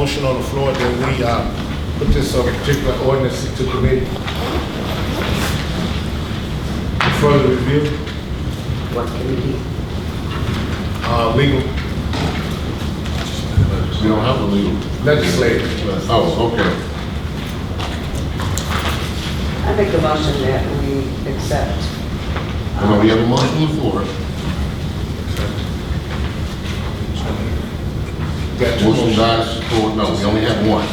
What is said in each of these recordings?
motion on the floor that we put this particular ordinance into committee for further review. What committee? Legal, We don't have a legal. legislative. Oh, okay. I make a motion that we accept. Well, we have a motion on the floor. Got two Motion motions. dies for, no, we only have one.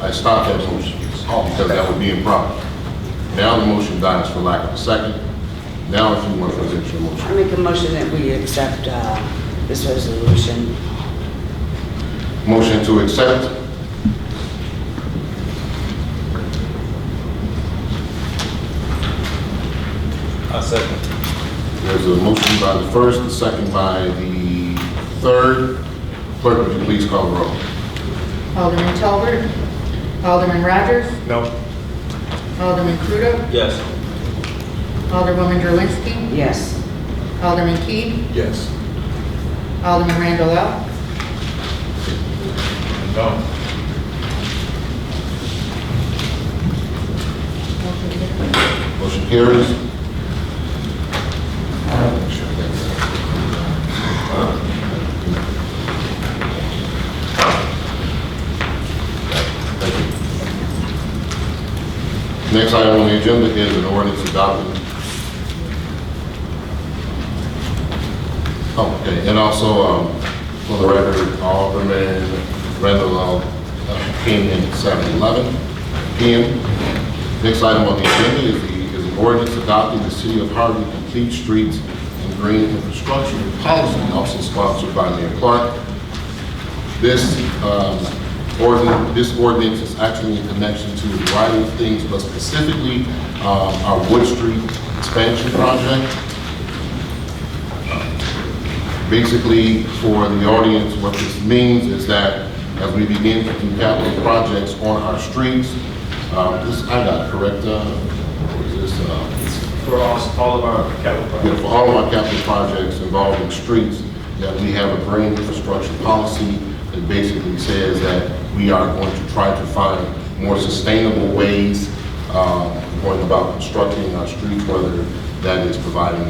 I stopped that motion because that would be improper. Now the motion dies for lack of a second. Now if you want to present your I motion. make a motion that we accept this resolution. Motion to accept. I second. There's a motion by the first, a second by the third. Clerk, would you please call the roll? Alderman Talbert. Alderman Rogers. No. Alderman Crudo. Yes. Alderwoman Drowinski. Yes. Alderman Key. Yes. Alderman Randall L. No. Motion carries. Thank you. Next item on the agenda is an ordinance adopting. Oh, okay, and also, for the record, Alderman Randall came in at 7:11 p.m. Next item on the agenda is an ordinance adopting the City of Harvey Complete Streets and Green Infrastructure Policy, also sponsored by Mayor Clark. This ordinance is actually in connection to a variety of things, but specifically our Wood Street expansion project. Basically, for the audience, what this means is that as we begin to do capital projects on our streets, I got it correct, or is this? For all of our capital Yeah, projects. for all of our capital projects involving streets, that we have a green infrastructure policy that basically says that we are going to try to find more sustainable ways going about constructing our streets, whether that is providing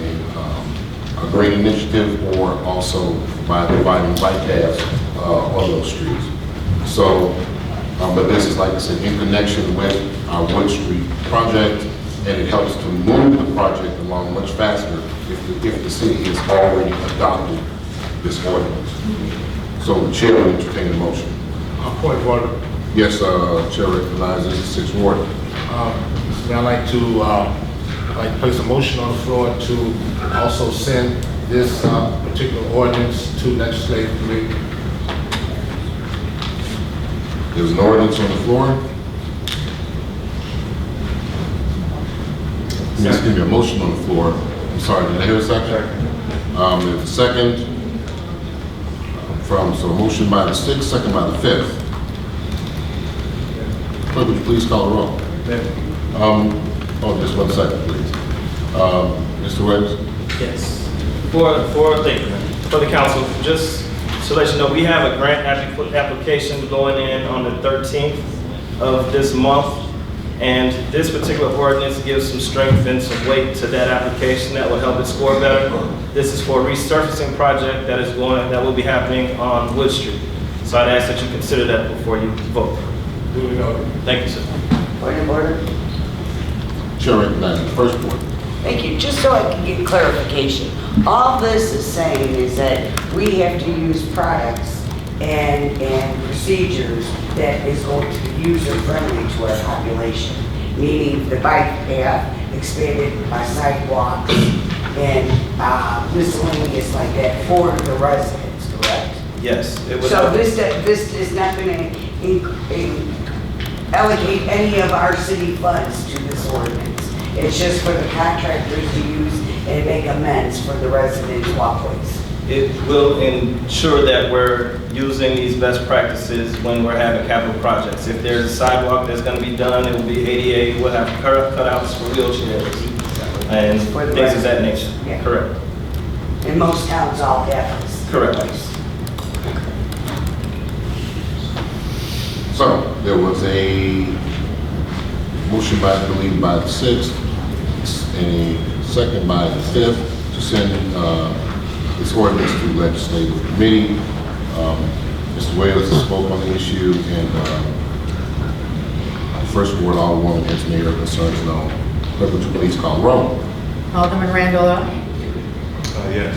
a green initiative or also by providing bike paths on those streets. So, but this is, like I said, in connection with our Wood Street project, and it helps to move the project along much faster if the city has already adopted this ordinance. So the chair will entertain a motion. Point of order. Yes, chair recognizes the sixth ward. I'd like to place a motion on the floor to also send this particular ordinance to legislative committee. There's an ordinance on the floor. Excuse me, a motion on the floor. I'm sorry, did I hear a second? There's a second so a motion by the sixth, second by the fifth. Clerk, would you please call the roll? Just 1 second, please. Mr. Williams? Yes. For the council, just to let you know, we have a grant application going in on the 13th of this month. And this particular ordinance gives some strength and some weight to that application that will help it score better. This is for a resurfacing project that will be happening on Wood Street. So I'd ask that you consider that before you vote. Do we know? Thank you, sir. Point of order. Chair recognizes the first ward. Thank you. Just so I can get clarification, all this is saying is that we have to use products and procedures that is going to be user-friendly to our population, meaning the bike path expanded by sidewalks and miscellaneous like that for the residents, correct? Yes. It would So this is not going to allocate any of our city funds to this ordinance. It's just for the contractors to use and make amends for the resident walkways. It will ensure that we're using these best practices when we're having capital projects. If there's a sidewalk that's going to be done, it will be ADA, we'll have cutouts for wheelchairs and For the things of that nature. residents, yeah. Correct. And most towns all have this. Correct. So there was a motion by, I believe, by the 6th, and a second by the 5th to send this ordinance to legislative committee. Mr. Wales spoke on the issue, and the first word Alderwoman has made her concerns known. Clerk, would you please call the roll? Alderman Randall. Yes.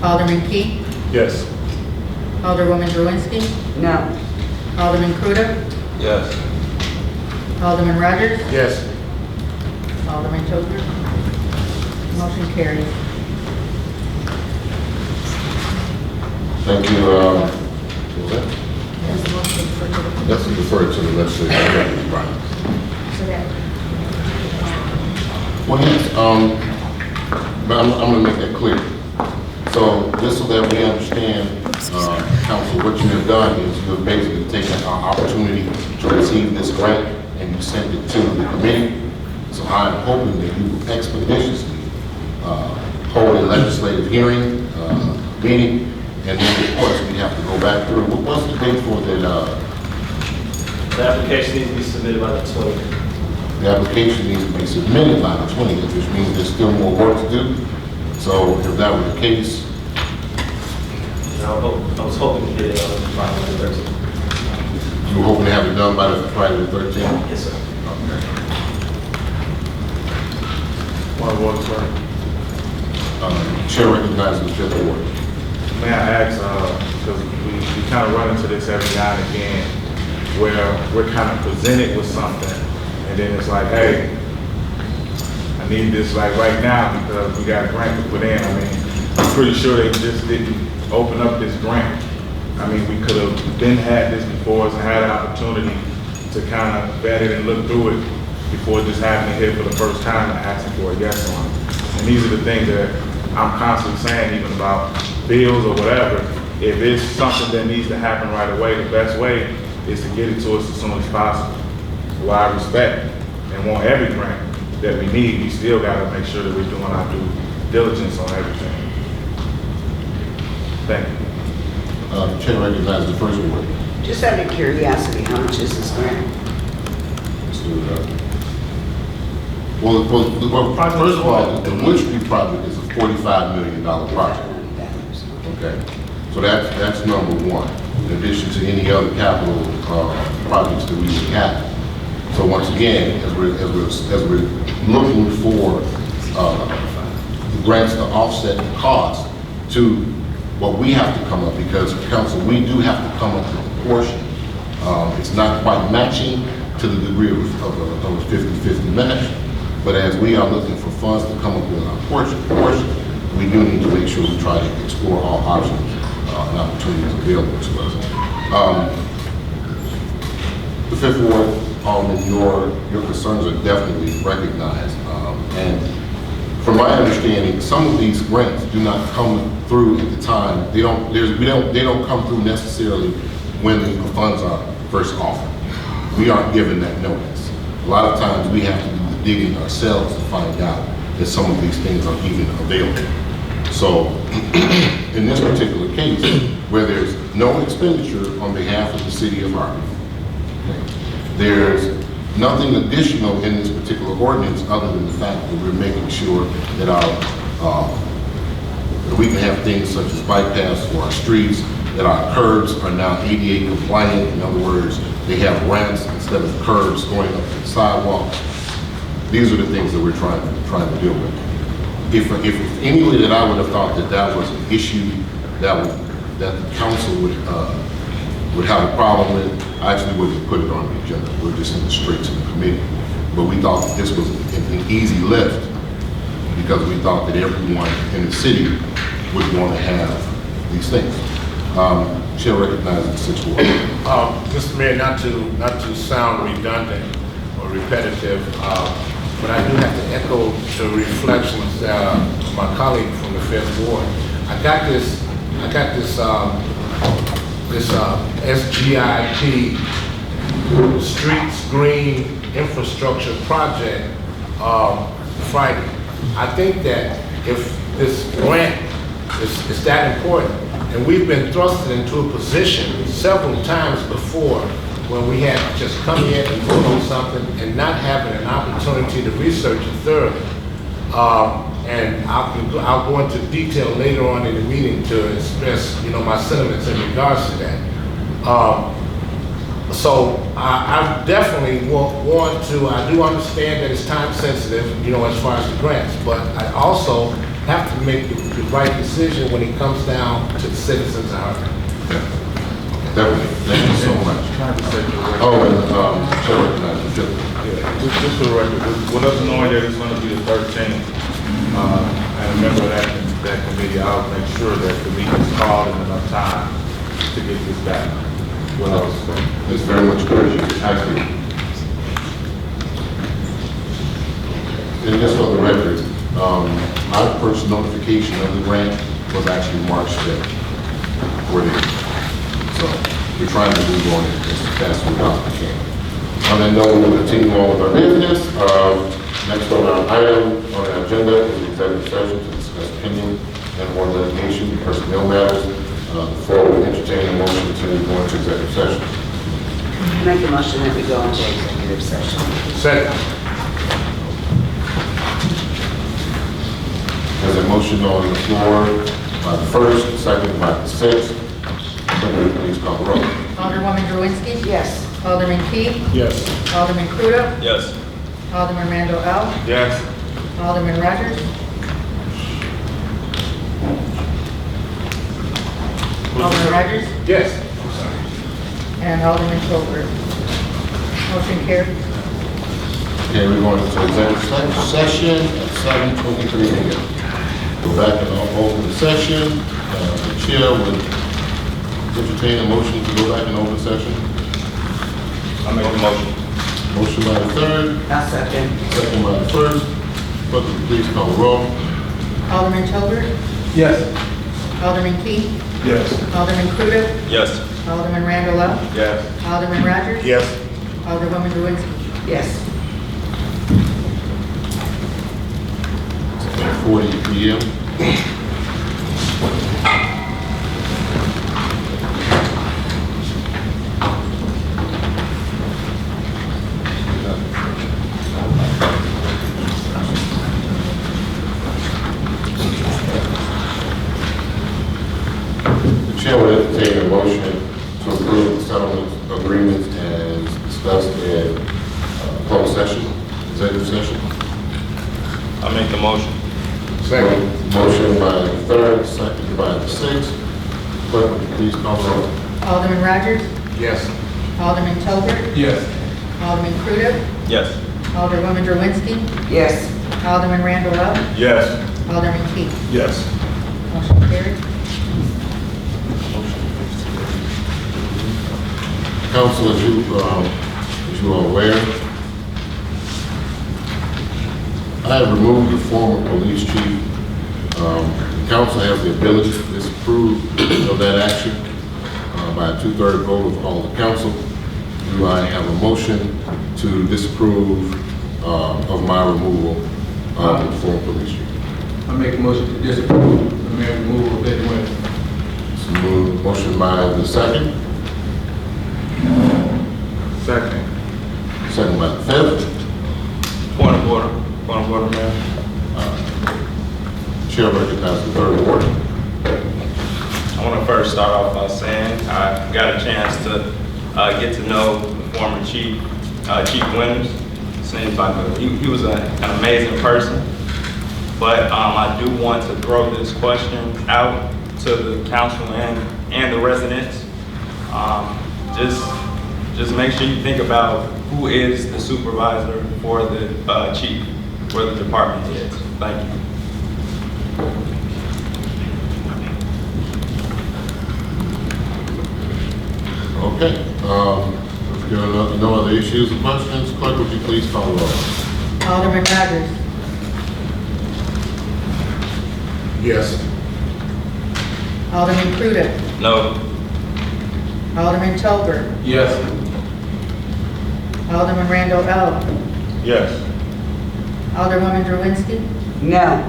Alderman Key. Yes. Alderwoman Drewinski. No. Alderman Crudup. Yes. Alderman Rogers. Yes. Alderman Toker. Motion carries. Thank you. What was that? That's deferred to the legislative committee, right? Well, yes, but I'm gonna make that clear. So, just so that we understand, council, what you have done is you have basically taken our opportunity to receive this grant and you sent it to the committee. So I'm hoping that you will expeditiously hold a legislative hearing, meeting, and then of course we have to go back through. What's the date for that? The application needs to be submitted by the 20th. The application needs to be submitted by the 20th, which means there's still more work to do. So if that were the case, I was hoping to get it on Friday the 13th. you were hoping to have it done by the Friday the 13th? Yes, sir. Chair recognizes the fifth ward. May I ask, because we kind of run into this every now and again, where we're kind of presented with something, and then it's like, hey, I need this like right now because we got a grant to put in. I mean, I'm pretty sure they just didn't open up this grant. I mean, we could have been had this before us and had an opportunity to kind of vet it and look through it before just having it here for the first time and asking for a yes on it. And these are the things that I'm constantly saying, even about bills or whatever. If it's something that needs to happen right away, the best way is to get it to us as soon as possible. Well, I respect and want every grant that we need. We still got to make sure that we're doing our due diligence on everything. Thank you. Chair recognizes the first ward. Just out of curiosity, how much is this grant? Well, first of all, the Wood Street project is a $45 million project. Okay, so that's number one, in addition to any other capital projects that we would have. So once again, as we're looking for grants to offset the cost to what we have to come up, because council, we do have to come up with a portion. It's not quite matching to the degree of a 50-50 match, but as we are looking for funds to come up with our portion, we do need to make sure we try to explore all options and opportunities available to us. The Fifth Ward, Alderman, your concerns are definitely recognized. And from my understanding, some of these grants do not come through at the time. They don't come through necessarily when the funds are first offered. We aren't given that notice. A lot of times we have to do the digging ourselves to find out that some of these things are even available. So in this particular case, where there's no expenditure on behalf of the city of Harvey, there's nothing additional in this particular ordinance other than the fact that we're making sure that that we can have things such as bike paths for our streets, that our curbs are now ADA compliant. In other words, they have ramps instead of curbs going up the sidewalks. These are the things that we're trying to deal with. If any way that I would have thought that was an issue that the council would have a problem with, I actually wouldn't put it on the agenda. We're just in the straight to the committee. But we thought that this was an easy lift because we thought that everyone in the city would want to have these things. Chair recognizes the Sixth Ward. Mr. Mayor, not to sound redundant or repetitive, but I do have to echo the reflections of my colleague from the Fifth Ward. I got this SGIP Streets Green Infrastructure Project Friday. I think that if this grant is that important, And we've been thrusted into a position several times before when we had to just come in and vote on something and not having an opportunity to research it thoroughly. And I'll go into detail later on in the meeting to express, my sentiments in regards to that. So I definitely want to, I do understand that it's time sensitive, as far as the grants, but I also have to make the right decision when it comes down to the citizens of Harvard. Definitely, thank you so much. Trying to say for the record. Oh, and, Chair recognizes Philip. Yeah, just for the record, with us knowing that it's gonna be the 13th, and a member of that committee, I'll make sure that the meeting's called in enough time to get this back. What else? It's very much appreciated, actually. And just for the record, my first notification of the grant was actually March 5th. So we're trying to move on as fast as we possibly can. On that note, we'll continue on with our business. Next on our item on our agenda is the executive session to discuss pending and or litigation, personnel matters. Before we entertain a motion to go into executive session. Make a motion that we go into executive session. Second. There's a motion on the floor by the first, second by the sixth. Somebody please call the roll. Alderwoman Drewinski? Yes. Alderman Key? Yes. Alderman Crudup? Yes. Alderman Randall L. Yes. Alderman Rogers? Alderman Rogers? Yes. And Alderman Tolbert. Motion carries. Okay, we're going into executive session at 7:23 a.m. Go back and open the session. The chair would entertain a motion to go back and open session. I make a motion. Motion by the third, I'll second. second by the first. Clerk, would you please call the roll. Alderman Tolbert? Yes. Alderman Key? Yes. Alderman Crudup? Yes. Alderman Randall L. Yes. Alderman Rogers? Yes. Alderwoman Drewinski? Yes. 40 p.m. The chair will entertain a motion to approve the settlement agreements as discussed in closed session, executive session. I make the motion. Second. Motion by the third, second by the sixth. Clerk, would you please call the roll. Alderman Rogers? Yes. Alderman Tolbert? Yes. Alderman Crudup? Yes. Alderwoman Drewinski? Yes. Alderman Randall L. Yes. Alderman Key? Yes. Motion carries. Council, as you are aware, I have removed the former police chief. The council has the ability to disapprove of that action by a 2/3 vote of all the council. Do I have a motion to disapprove of my removal of the former police chief? I make a motion to disapprove the mayor removal of Betty Wynn. So moved. Motion by the second, Second. second by the fifth. Point of order. Point of order, Mayor. Chair recognizes the third ward. I want to first start off by saying I got a chance to get to know the former chief, Chief Winters. Seems like he was an amazing person. But I do want to throw this question out to the council and the residents. Just make sure you think about who is the supervisor for the chief, for the department heads. Thank you. Okay, if there are no other issues or questions, clerk, would you please call the roll? Alderman Rogers? Yes. Alderman Crudup? No. Alderman Tolbert? Yes. Alderman Randall L. Yes. Alderwoman Drewinski? No.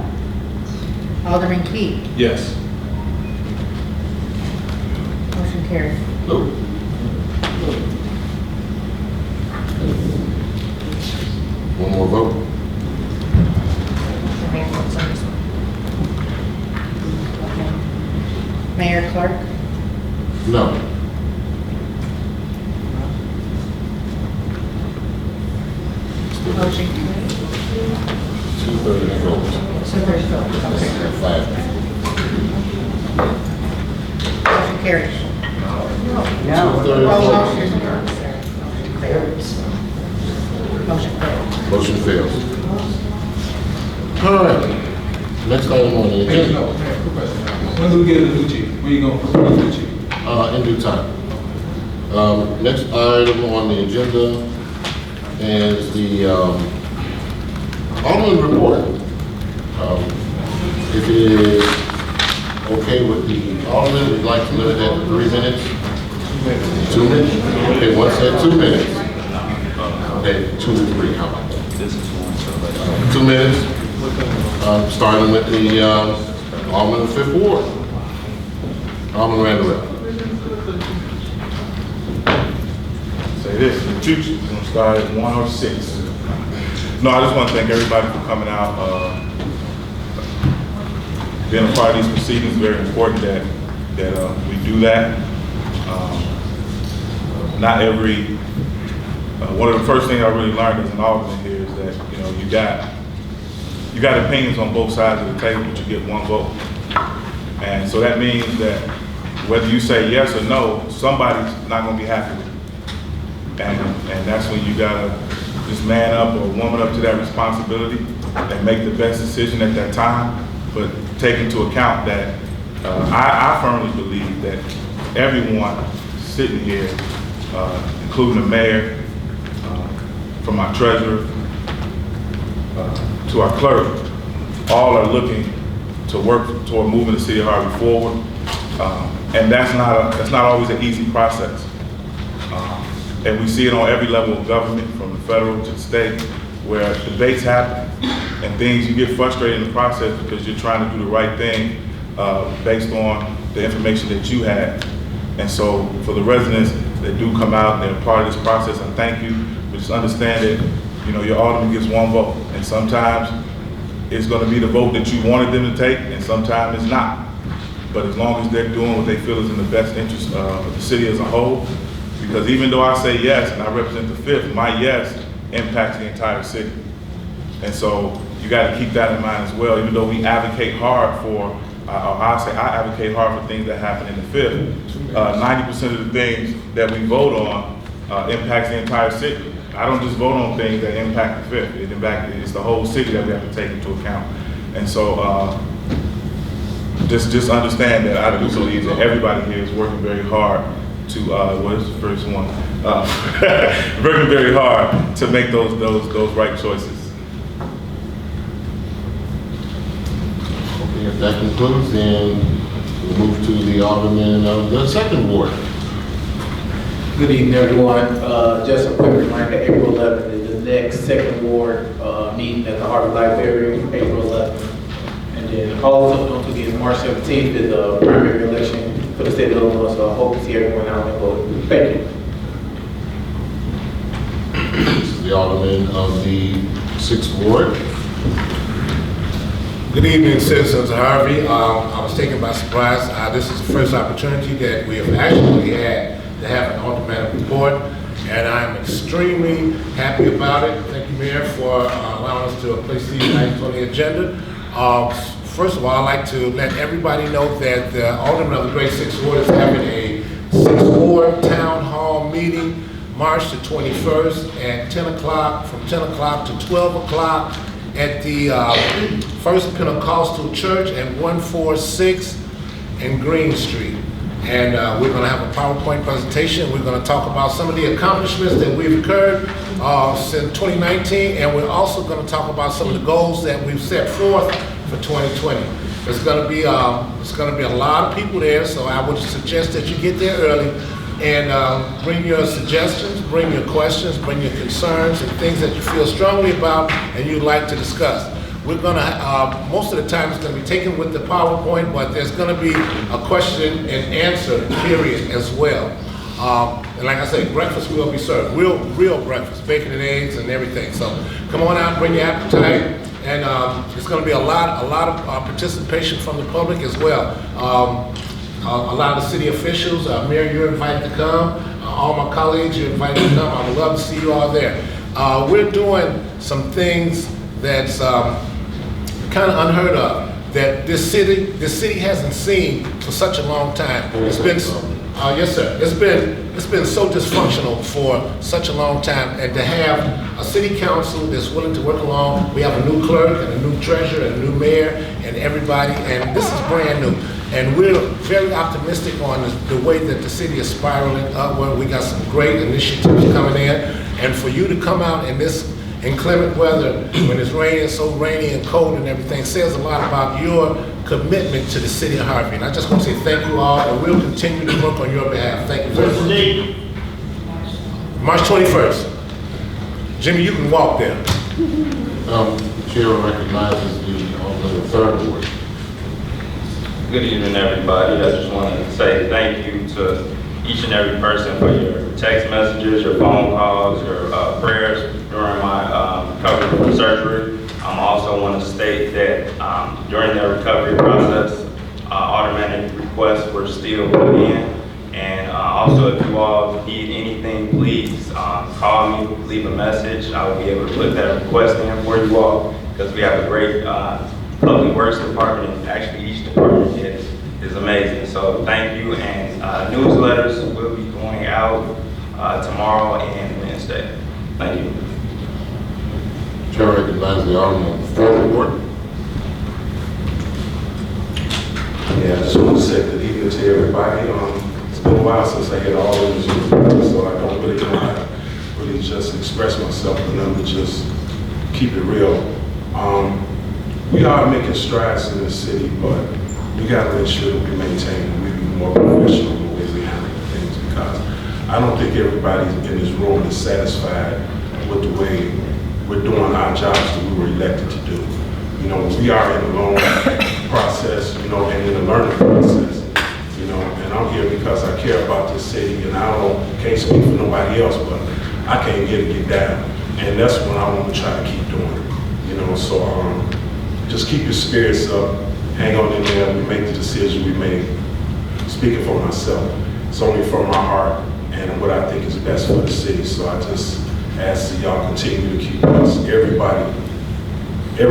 Alderman Key? Yes. carried. Nope. One more vote. Mayor votes on this one. Okay. Mayor Clark, No. motion carried. 2/3 votes. So there's vote. Okay. Five. Motion carried. No. 2/3 Oh, votes. motion carried. Motion fails. All right. Next item on the Hey, agenda, no, man, quick question. When do we get a new chief? When you gonna put a new chief? in due time. Next item on the agenda is the, Alderman report. If it is okay with the Alderman, we'd like to limit that to 3 minutes. 2 minutes? Okay, one said 2 minutes. Okay, 2 to 3, how about that? 2 minutes, starting with the, Alderman of the 5th Ward. Alderman Randall. Say this, the future is gonna start at 1:06. No, I just want to thank everybody for coming out. Being a part of these proceedings is very important that we do that. Not every, one of the first things I really learned as an alderman here is that, you got opinions on both sides of the table, but you get one vote. And so that means that whether you say yes or no, somebody's not gonna be happy with it. And that's when you gotta just man up or woman up to that responsibility and make the best decision at that time, but take into account that I firmly believe that everyone sitting here, including the mayor, from our treasurer, to our clerk, all are looking to work toward moving the city of Harvey forward. And that's not always an easy process. And we see it on every level of government, from the federal to the state, where debates happen and things, you get frustrated in the process because you're trying to do the right thing based on the information that you had. And so for the residents that do come out and they're part of this process, I thank you. But just understand that, your alderman gets one vote. And sometimes it's gonna be the vote that you wanted them to take, and sometimes it's not. But as long as they're doing what they feel is in the best interest of the city as a whole, because even though I say yes and I represent the 5th, my yes impacts the entire city. And so you gotta keep that in mind as well. Even though we advocate hard for, I advocate hard for things that happen in the 5th, 90% of the things that we vote on impacts the entire city. I don't just vote on things that impact the 5th. It's the whole city that we have to take into account. And so just understand that I do believe that everybody here is working very hard to, what is the first one? Working very hard to make those right choices. Okay, if that concludes, then we'll move to the Alderman of the 2nd Ward. Good evening, everyone. Just a quick reminder, April 11th is the next 2nd Ward meeting at the Harvey Library, April 11th. And then also, don't forget, March 17th is the primary election for the state of Illinois, so I hope to see everyone out and vote. Thank you. This is the Alderman of the 6th Ward. Good evening, citizens of Harvey. I was taken by surprise. This is the first opportunity that we have actually had to have an automatic report, and I'm extremely happy about it. Thank you, Mayor, for allowing us to place these items on the agenda. First of all, I'd like to let everybody know that the Alderman of the Great 6th Ward is having a 6th Ward Town Hall meeting March the 21st at 10 o'clock, from 10 o'clock to 12 o'clock at the First Pentecostal Church at 146 in Green Street. And we're going to have a PowerPoint presentation. We're going to talk about some of the accomplishments that we've occurred since 2019, and we're also going to talk about some of the goals that we've set forth for 2020. It's going to be a lot of people there, so I would suggest that you get there early and bring your suggestions, bring your questions, bring your concerns, and things that you feel strongly about and you'd like to discuss. We're gonna, most of the time it's gonna be taken with the PowerPoint, but there's gonna be a question and answer period as well. And like I say, breakfast will be served, real breakfast, bacon and eggs and everything. So come on out, bring your appetite, and it's going to be a lot of participation from the public as well. A lot of the city officials, Mayor, you're invited to come. All my colleagues, you're invited to come. I would love to see you all there. We're doing some things that's kind of unheard of, that this city hasn't seen for such a long time. It's been, yes sir, it's been so dysfunctional for such a long time, and to have a city council that's willing to work along. We have a new clerk and a new treasurer and a new mayor and everybody, and this is brand new. And we're very optimistic on the way that the city is spiraling upward. We got some great initiatives coming in, and for you to come out in this inclement weather, when it's raining, so rainy and cold and everything, says a lot about your commitment to the city of Harvey. And I just want to say thank you all, and we'll continue to work on your behalf. Thank you very What's the much. date? March 21st. Jimmy, you can walk there. The chair recognizes the third ward. Good evening, everybody. I just want to say thank you to each and every person for your text messages, your phone calls, your prayers during my recovery from surgery. I also want to state that during the recovery process, automatic requests were still put in. And also, if you all need anything, please call me, leave a message. I will be able to put that request in for you all, because we have a great public works department, and actually each department is amazing. So thank you, and newsletters will be going out tomorrow and Wednesday. Thank you. Chair recognizes the Alderman of the fourth ward. Yeah, I just want to say good evening to everybody. It's been a while since I had all of this, so I don't really know how to really just express myself, but let me just keep it real. We are making strides in the city, but we got to make sure that we maintain and we be more professional in the way we handle things, because I don't think everybody in this room is satisfied with the way we're doing our jobs that we were elected to do. You know, we are in a long process, you know, and in a learning process, you know, and I'm here because I care about this city, and can't speak for nobody else, but I can't get down. And that's what I want to try to keep doing, you know, so just keep your spirits up, hang on in there, we make the decision we make. Speaking for myself, it's only from my heart and what I think is best for the city, so I just ask that y'all continue to keep us, everybody in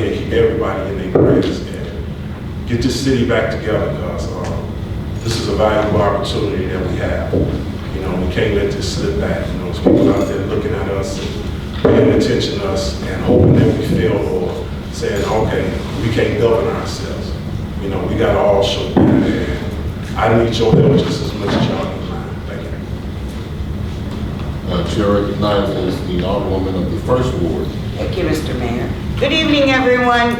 here, keep everybody in their prayers, and get this city back together, because this is a valuable opportunity that we have. You know, we can't let this slip back. You know, there's people out there looking at us and paying attention to us and hoping that we fail, or saying, okay, we can't govern ourselves. You know, we got to all show that, and I need your help just as much as y'all need mine. Thank you. Chair recognizes the Alderwoman of the first ward. Thank you, Mr. Mayor. Good evening, everyone.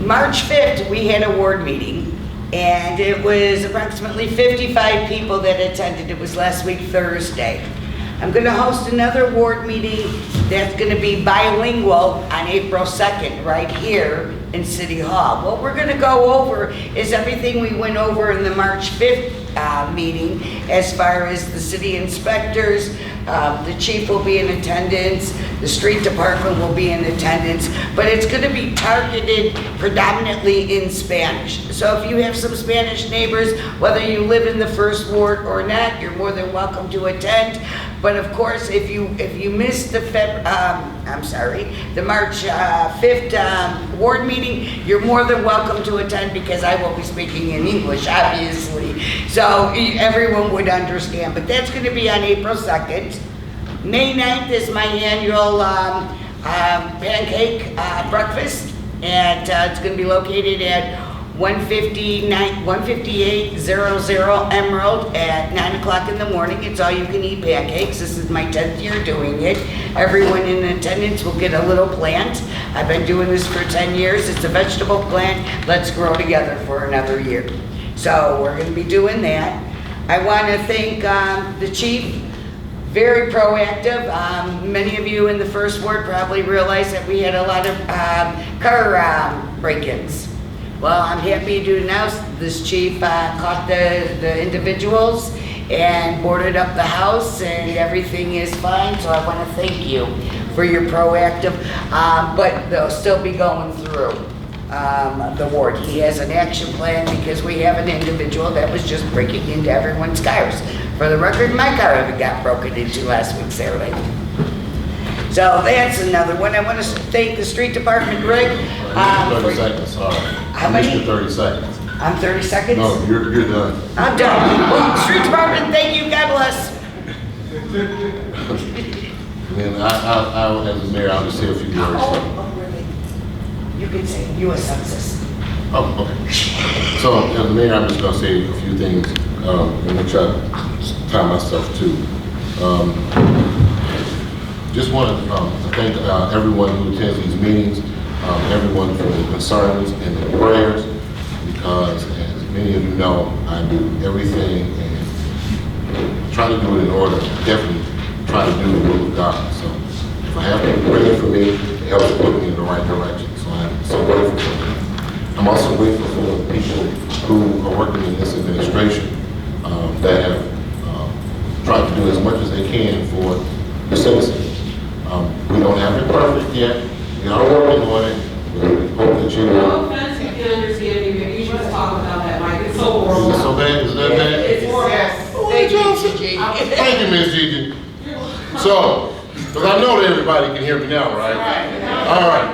March 5th, we had a ward meeting, and it was approximately 55 people that attended. It was last week, Thursday. I'm going to host another ward meeting that's going to be bilingual on April 2nd, right here in City Hall. What we're going to go over is everything we went over in the March 5th meeting, as far as the city inspectors. The chief will be in attendance, the street department will be in attendance, but it's going to be targeted predominantly in Spanish. So if you have some Spanish neighbors, whether you live in the first ward or not, you're more than welcome to attend. But of course, if you missed the March 5th ward meeting, you're more than welcome to attend, because I will be speaking in English, obviously, so everyone would understand. But that's going to be on April 2nd. May 9th is my annual pancake breakfast, and it's going to be located at 15800 Emerald at 9 o'clock in the morning. It's all you can eat pancakes. This is my 10th year doing it. Everyone in attendance will get a little plant. I've been doing this for 10 years. It's a vegetable plant. Let's grow together for another year. So we're going to be doing that. I want to thank the chief very proactive. Many of you in the first ward probably realize that we had a lot of car break-ins. Well, I'm happy to announce this chief caught the individuals and boarded up the house, and everything is fine, so I want to thank you for your proactive, but they'll still be going through the ward. He has an action plan because we have an individual that was just breaking into everyone's cars. For the record, my car got broken into last week Saturday. So that's another one. I want to thank the street department, Greg. 30 seconds, sorry. How many? I missed your 30 seconds. I'm 30 seconds? No, you're done. I'm done. Well, street department, thank you, God bless. And I, as the mayor, I'll just say a few words. Oh, really? You can say U.S. Census. Oh, okay. So, as the mayor, I'm just gonna say a few things, and which I tie myself to. Just want to thank everyone who attends these meetings, everyone for the concerns and the prayers, because as many of you know, I do everything and try to do it in order, definitely try to do the will of God. So if I have to pray for me, it helps put me in the right direction. So I'm so grateful for that. I'm also grateful for the people who are working in this administration that have tried to do as much as they can for the citizens. We don't have it perfect yet. We are working on it. We hope that you No offense, you can understand me, but you should talk about that, Mike. It's so Is horrible. it so bad? Is that bad? It's horrible. Thank you, Gigi. Thank you, Ms. Gigi. So, because I know that everybody can hear me now, right? All right.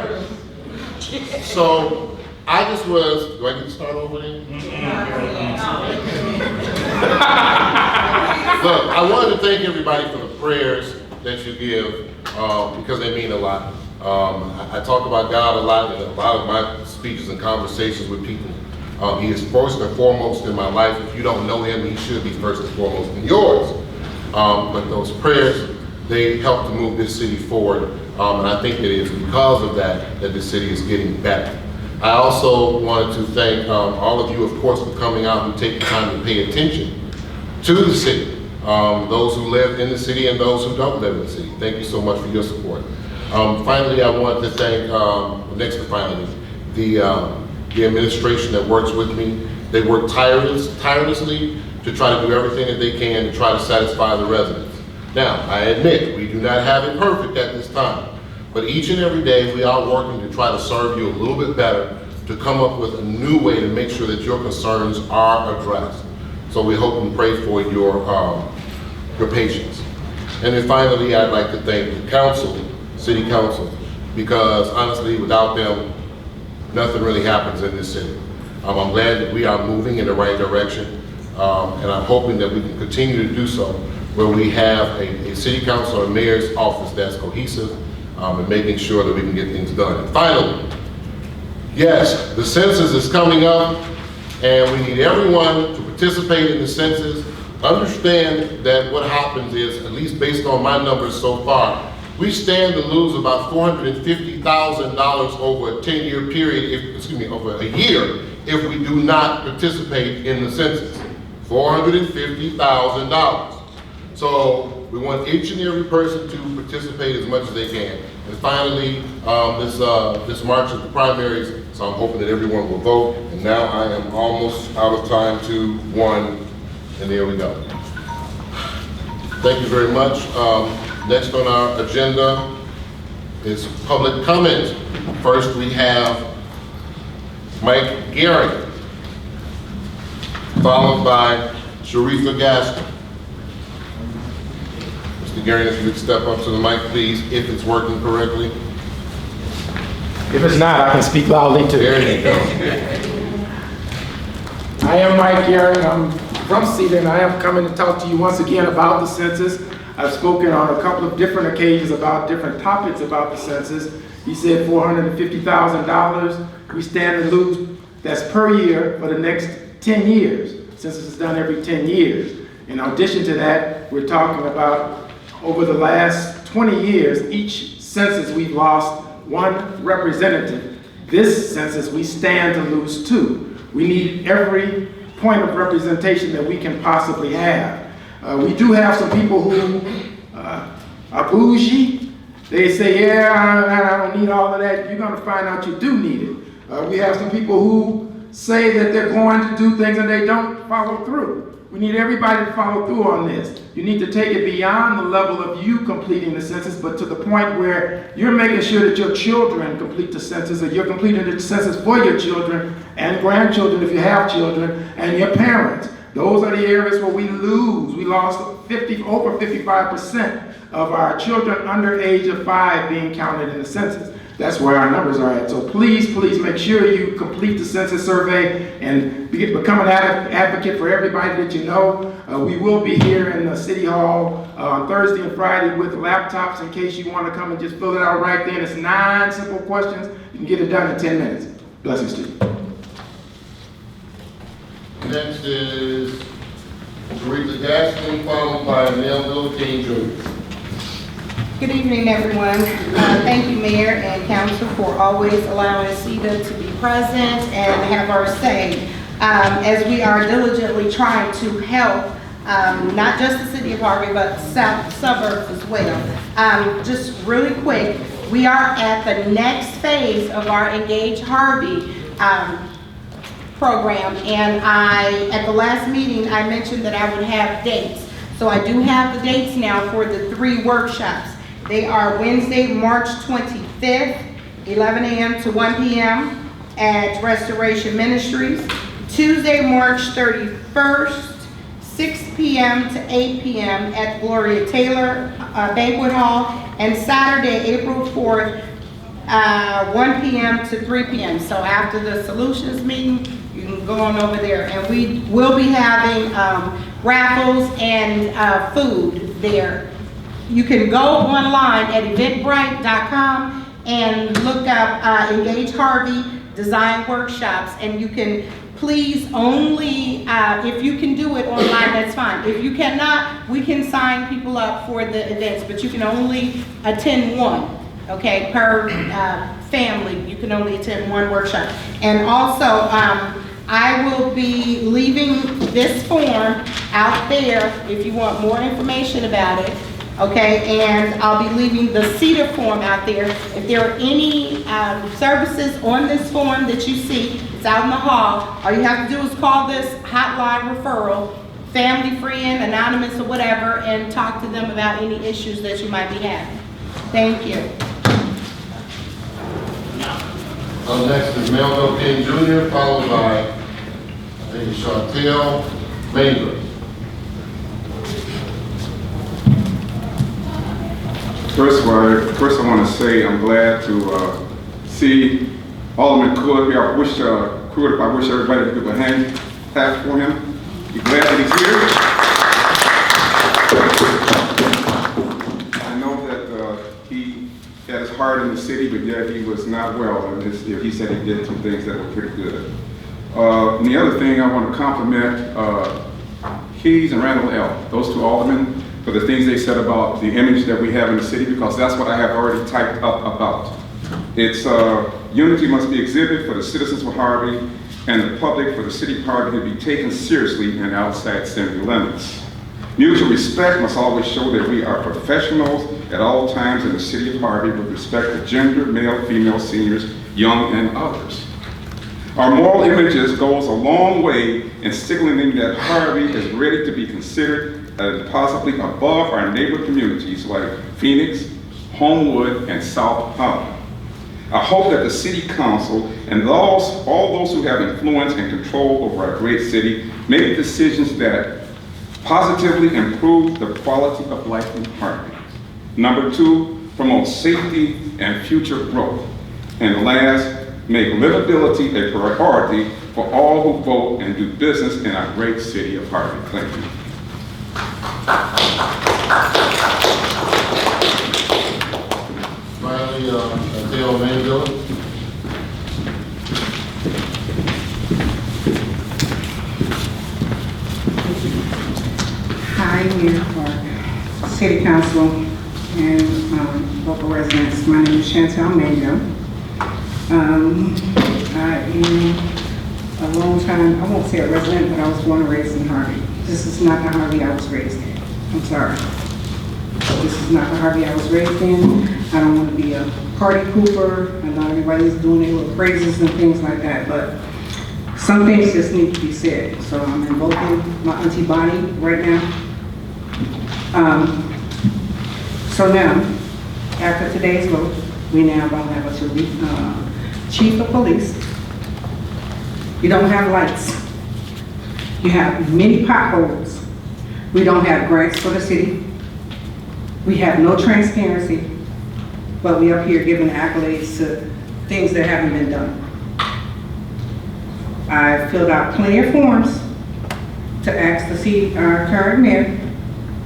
So, I just was, do I get to start over then? Look, I wanted to thank everybody for the prayers that you give, because they mean a lot. I talk about God a lot in a lot of my speeches and conversations with people. He is first and foremost in my life. If you don't know him, he should be first and foremost in yours. But those prayers, they help to move this city forward. And I think it is because of that that the city is getting better. I also wanted to thank all of you, of course, for coming out and taking time to pay attention to the city. Those who live in the city and those who don't live in the city. Thank you so much for your support. Finally, I want to thank, next to finally, the administration that works with me. They work tirelessly to try to do everything that they can to try to satisfy the residents. Now, I admit, we do not have it perfect at this time, but each and every day we are working to try to serve you a little bit better, to come up with a new way to make sure that your concerns are addressed. So we hope and pray for your patience. And then finally, I'd like to thank the council, city council, because honestly, without them, nothing really happens in this city. I'm glad that we are moving in the right direction, and I'm hoping that we can continue to do so, where we have a city council or mayor's office that's cohesive, and making sure that we can get things done. And finally, yes, the census is coming up, and we need everyone to participate in the census. Understand that what happens is, at least based on my numbers so far, we stand to lose about $450,000 over a 10-year period, over a year, if we do not participate in the census. $450,000. So we want each and every person to participate as much as they can. And finally, this March is the primaries, so I'm hoping that everyone will vote. And now I am almost out of time to one, and there we go. Thank you very much. Next on our agenda is public comment. First, we have Mike Gehring, followed by Sharifa Gaston. Mr. Gehring, if you would step up to the mic, please, if it's working correctly. If it's not, I can speak loudly too. There you go. I am Mike Gehring. I'm from Cedar, and I am coming to talk to you once again about the census. I've spoken on a couple of different occasions about different topics about the census. You said $450,000. We stand to lose, that's per year, for the next 10 years. Census is done every 10 years. In addition to that, we're talking about over the last 20 years, each census we've lost one representative. This census we stand to lose two. We need every point of representation that we can possibly have. We do have some people who are bougie. They say, yeah, I don't need all of that. You're gonna find out you do need it. We have some people who say that they're going to do things and they don't follow through. We need everybody to follow through on this. You need to take it beyond the level of you completing the census, but to the point where you're making sure that your children complete the census, or you're completing the census for your children and grandchildren if you have children, and your parents. Those are the areas where we lose. We lost over 55% of our children under age of 5 being counted in the census. That's where our numbers are at. So please make sure you complete the census survey and become an advocate for everybody that you know. We will be here in the City Hall on Thursday and Friday with laptops in case you want to come and just fill it out right then. It's 9 simple questions. You can get it done in 10 minutes. Blessings to you. Next is Teresa Gaston, followed by Melville King Jr. Good evening, everyone. Thank you, Mayor and Council, for always allowing CETA to be present and have our say as we are diligently trying to help not just the city of Harvey, but suburbs as well. Just really quick, we are at the next phase of our Engage Harvey program, and at the last meeting, I mentioned that I would have dates. So I do have the dates now for the 3 workshops. They are Wednesday, March 25th, 11 a.m. to 1 p.m. at Restoration Ministries. Tuesday, March 31st, 6 p.m. to 8 p.m. at Gloria Taylor Banquet Hall. And Saturday, April 4th, 1 p.m. to 3 p.m. So after the solutions meeting, you can go on over there. And we will be having raffles and food there. You can go online at eventbrite.com and look up Engage Harvey Design Workshops, and you can please only, if you can do it online, that's fine. If you cannot, we can sign people up for the events, but you can only attend one, okay, per family. You can only attend 1 workshop. And also, I will be leaving this form out there if you want more information about it. Okay, and I'll be leaving the CETA form out there. If there are any services on this form that you see, it's out in the hall. All you have to do is call this hotline referral, family friend, anonymous, or whatever, and talk to them about any issues that you might be having. Thank you. Next is Melville King Jr., followed by Chantel Banger. First I want to say I'm glad to see Alderman Cook here. I wish everybody could give a hand clap for him. Be glad that he's here. I know that he had his heart in the city, but yet he was not well. And he said he did some things that were pretty good. And the other thing, I want to compliment Keys and Randall L., those 2 aldermen, for the things they said about the image that we have in the city, because that's what I have already typed up about. It's unity must be exhibited for the citizens of Harvey and the public for the city of Harvey to be taken seriously and outside city limits. Mutual respect must always show that we are professionals at all times in the city of Harvey with respect to gender, male, female, seniors, young, and others. Our moral images goes a long way in signaling that Harvey is ready to be considered possibly above our neighbor communities like Phoenix, Homewood, and South Holland. I hope that the City Council and all those who have influence and control over our great city make decisions that positively improve the quality of life in Harvey. Number 2, promote safety and future growth. And last, make livability a priority for all who vote and do business in our great city of Harvey. Thank you. Finally, Chantel Manville. Hi, Mayor Clark, City Council, and local residents. My name is Chantel Manville. I am a long time, I won't say a resident, but I was born and raised in Harvey. This is not the Harvey I was raised in. I'm sorry. This is not the Harvey I was raised in. I don't want to be a party pooper. I know everybody's doing their little praises and things like that, but some things just need to be said. So I'm invoking my auntie Bonnie right now. So now, after today's vote, we now don't have a chief of police. You don't have lights. You have many potholes. We don't have grants for the city. We have no transparency, but we up here giving accolades to things that haven't been done. I filled out plenty of forms to ask to see our current mayor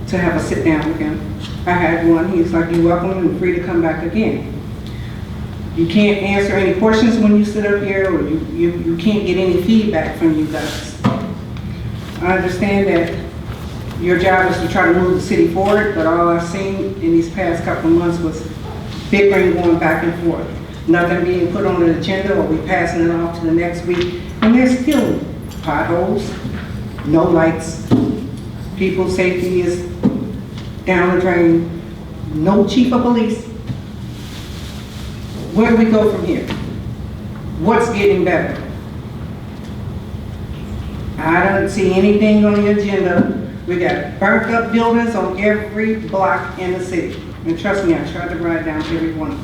to have a sit down with him. I had one, he's like, you're welcome and free to come back again. You can't answer any questions when you sit up here, or you can't get any feedback from you guys. I understand that your job is to try to move the city forward, but all I've seen in these past couple of months was bickering going back and forth. Nothing being put on the agenda, or we passing it off to the next week, and there's still potholes, no lights, people's safety is down the drain, no chief of police. Where do we go from here? What's getting better? I don't see anything on the agenda. We got burnt up buildings on every block in the city. And trust me, I tried to write down every one of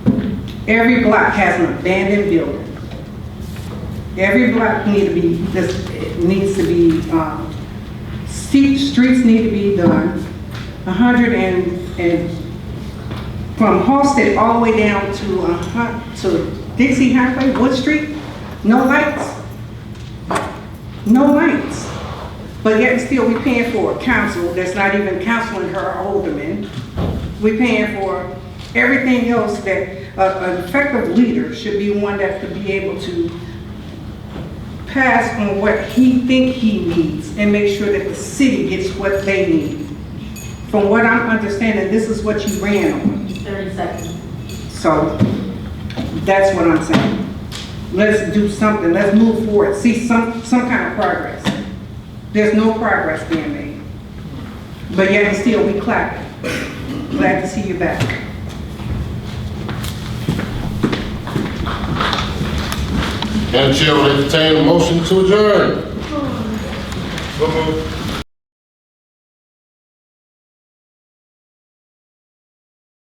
them. Every block has an abandoned building. Every block needs to be, streets need to be done. From Halsted all the way down to Dixie Highway, Wood Street, no lights. No lights. But yet still we paying for a council that's not even counseling her aldermen. We paying for everything else that an effective leader should be one that could be able to pass on what he think he needs and make sure that the city gets what they need. From what I'm understanding, this is what you ran on. 30 seconds. So that's what I'm saying. Let's do something. Let's move forward. See some kind of progress. There's no progress being made. But yet and still we clapping. Glad to see you back. Madam Chair, will entertain a motion to adjourn. So moved.